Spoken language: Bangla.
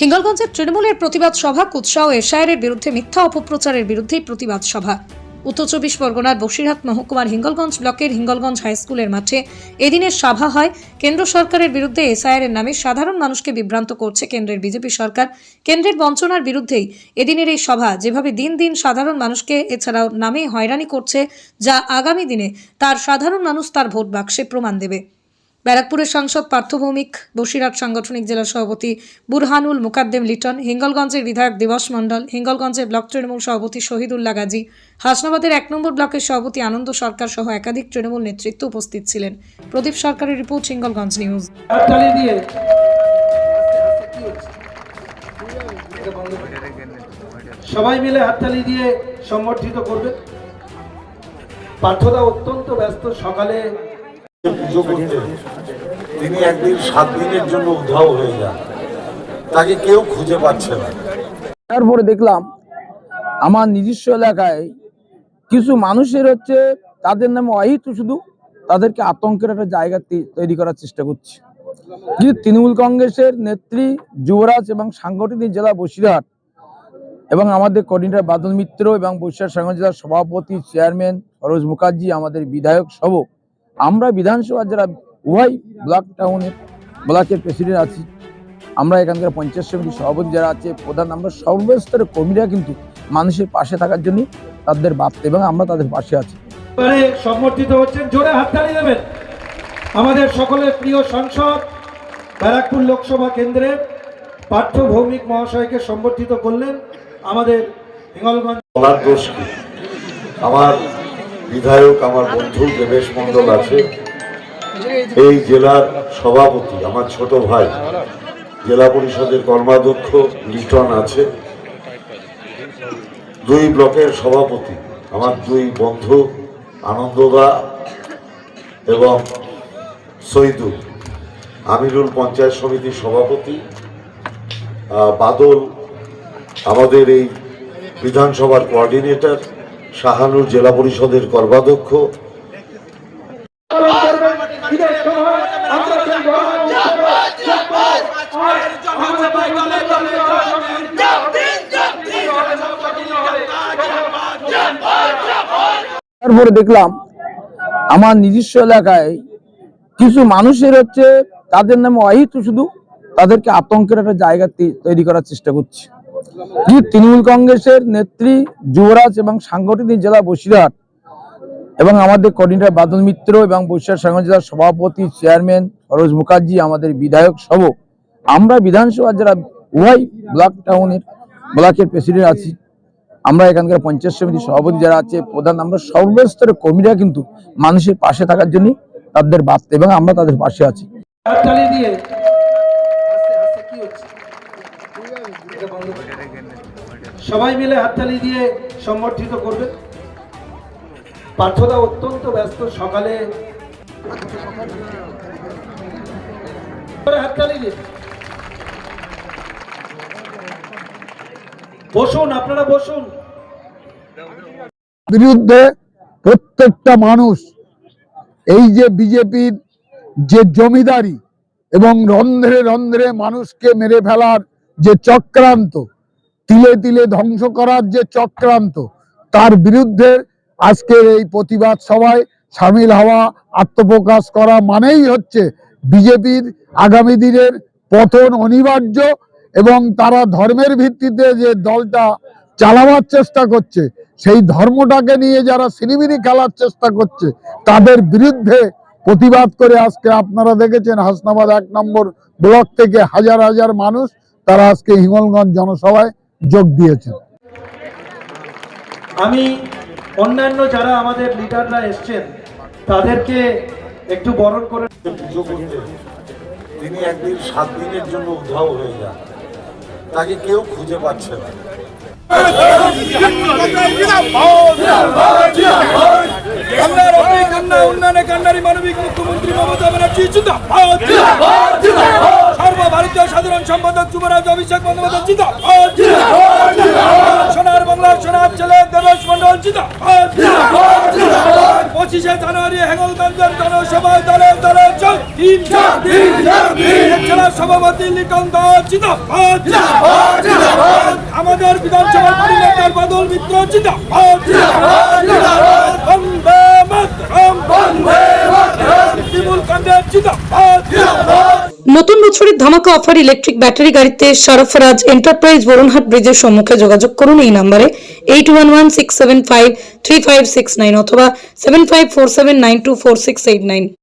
হিঙ্গলগঞ্জের তৃণমূলের প্রতিবাদ সভা, কুৎসা ও এশায়ারের বিরুদ্ধে মিথ্যা অপপ্রচারের বিরুদ্ধে প্রতিবাদ সভা। উত্তর 24 পরগনার বসিরহাট মহকুমার হিঙ্গলগঞ্জ ব্লকের হিঙ্গলগঞ্জ হাই স্কুলের মাঠে এদিনের সভা হয়। কেন্দ্র সরকারের বিরুদ্ধে এসআইআরের নামে সাধারণ মানুষকে বিভ্রান্ত করছে কেন্দ্রের বিজেপি সরকার। কেন্দ্রের বঞ্চনার বিরুদ্ধেই এদিনের এই সভা। যেভাবে দিন দিন সাধারণ মানুষকে এছাড়াও নামে হয়রানি করছে, যা আগামী দিনে তার সাধারণ মানুষ তার ভোট বাক্সে প্রমাণ দেবে। ব্যারাকপুরের সাংসদ পার্থ ভৌমিক, বসিরহাট সাংগঠনিক জেলা সভাপতি বুরহানুল মুকাদ্দেম লিটন, হিঙ্গলগঞ্জের বিধায়ক দিবস মণ্ডল, হিঙ্গলগঞ্জের ব্লক তৃণমূল সভাপতি শহীদুল্লাহ গাজী, হাসনাবাদের 1 নম্বর ব্লকের সভাপতি আনন্দ সরকার সহ একাধিক তৃণমূল নেতৃত্ব উপস্থিত ছিলেন। প্রদীপ সরকারের রিপোর্ট, হিঙ্গলগঞ্জ নিউজ। সবাই মিলে হাততালি দিয়ে সম্বর্ধিত করবে। পার্থদা অত্যন্ত ব্যস্ত, সকালে পুজো করতে তিনি একদিন 7 দিনের জন্য উধাও হয়ে যান, তাকে কেউ খুঁজে পাচ্ছে না। তারপরে দেখলাম আমার নিজস্ব এলাকায় কিছু মানুষের তাদের নামে অহিত শুধু তাদেরকে আতঙ্কের একটা জায়গা তৈরি করার চেষ্টা করছে। কিন্তু তৃণমূল কংগ্রেসের নেত্রী যুবরাজ এবং সাংগঠনিক জেলা বসিরহাট এবং আমাদের কোঅর্ডিনেটর বাদল মিত্র এবং বসিরহাট সাংগঠনিক জেলার সভাপতি চেয়ারম্যান সরোজ মুখার্জি, আমাদের বিধায়ক সহ আমরা বিধানসভার যারা উভয় ব্লক টাউনের ব্লকের প্রেসিডেন্ট আছি, আমরা এখানকার পঞ্চায়েত সমিতির সভাপতি যারা আছে, প্রধান, আমরা সর্বস্তরের কর্মীরা কিন্তু মানুষের পাশে থাকার জন্য তাদের বার্তা এবং আমরা তাদের পাশে আছি। সম্বর্ধিত হচ্ছেন, জোরে হাততালি দেবেন। আমাদের সকলের প্রিয় সাংসদ ব্যারাকপুর লোকসভা কেন্দ্রের পার্থ ভৌমিক মহাশয়কে সম্বর্ধিত করলেন আমাদের হিঙ্গলগঞ্জ। আমার বিধায়ক, আমার বন্ধু দেবেশ মণ্ডল আছে, এই জেলার সভাপতি আমার ছোট ভাই জেলা পরিষদের কর্মাধ্যক্ষ লিটন আছে, 2 ব্লকের সভাপতি আমার 2 বন্ধু আনন্দদা এবং শহীদুল, আমিরুল পঞ্চায়েত সমিতির সভাপতি, বাদল আমাদের এই বিধানসভার কোঅর্ডিনেটর, শাহানুর জেলা পরিষদের কর্মাধ্যক্ষ। তারপরে দেখলাম আমার নিজস্ব এলাকায় কিছু মানুষের তাদের নামে অহিত শুধু তাদেরকে আতঙ্কের একটা জায়গা তৈরি করার চেষ্টা করছে। কিন্তু তৃণমূল কংগ্রেসের নেত্রী যুবরাজ এবং সাংগঠনিক জেলা বসিরহাট এবং আমাদের কোঅর্ডিনেটর বাদল মিত্র এবং বসিরহাট সাংগঠনিক জেলার সভাপতি চেয়ারম্যান সরোজ মুখার্জি, আমাদের বিধায়ক সহ আমরা বিধানসভার যারা উভয় ব্লক টাউনের ব্লকের প্রেসিডেন্ট আছি, আমরা এখানকার পঞ্চায়েত সমিতির সভাপতি যারা আছে, প্রধান, আমরা সর্বস্তরের কর্মীরা কিন্তু মানুষের পাশে থাকার জন্য তাদের বার্তা এবং আমরা তাদের পাশে আছি। সবাই মিলে হাততালি দিয়ে সম্বর্ধিত করবে। পার্থদা অত্যন্ত ব্যস্ত, সকালে হাততালি দিয়ে বসুন, আপনারা বসুন। বিরুদ্ধে প্রত্যেকটা মানুষ এই যে বিজেপির যে জমিদারি এবং রন্ধ্রে রন্ধ্রে মানুষকে মেরে ফেলার যে চক্রান্ত, তিলে তিলে ধ্বংস করার যে চক্রান্ত, তার বিরুদ্ধে আজকের এই প্রতিবাদ সভায় সামিল হওয়া, আত্মপ্রকাশ করা মানেই হচ্ছে বিজেপির আগামী দিনের পতন অনিবার্য এবং তারা ধর্মের ভিত্তিতে যে দলটা চালাবার চেষ্টা করছে, সেই ধর্মটাকে নিয়ে যারা সিনিমিনি খেলার চেষ্টা করছে, তাদের বিরুদ্ধে প্রতিবাদ করে আজকে আপনারা দেখেছেন হাসনাবাদ 1 নম্বর ব্লক থেকে হাজার হাজার মানুষ তারা আজকে হিঙ্গলগঞ্জ জনসভায় যোগ দিয়েছেন। আমি অন্যান্য যারা আমাদের লিডাররা এসছেন তাদেরকে একটু বরণ করে। পুজো করতে তিনি একদিন 7 দিনের জন্য উধাও হয়ে যান, তাকে কেউ খুঁজে পাচ্ছে না। মানবিক মুখ্যমন্ত্রী মমতা ব্যানার্জি জিন্দাবাদ, সর্বভারতীয় সাধারণ সম্পাদক যুবরাজ অভিষেক বন্দ্যোপাধ্যায় জিন্দাবাদ, সোনার বাংলার সোনার ছেলে দেবেশ মণ্ডল জিন্দাবাদ। 25শে জানুয়ারি হিঙ্গলগঞ্জের জনসভায় দলে দলে যোগ জেলা সভাপতি লিটন দাস জিন্দাবাদ, আমাদের বিধানসভা কোঅর্ডিনেটর বাদল মিত্র জিন্দাবাদ, বন্দে মাতরম, বিপুল কান্ডে জিন্দাবাদ। নতুন বছরের ধামাকা অফার ইলেকট্রিক ব্যাটারি গাড়িতে সরফরাজ এন্টারপ্রাইজ বরুণহাট ব্রিজের সম্মুখে যোগাযোগ করুন এই নম্বরে 8116753569 অথবা 7547924689।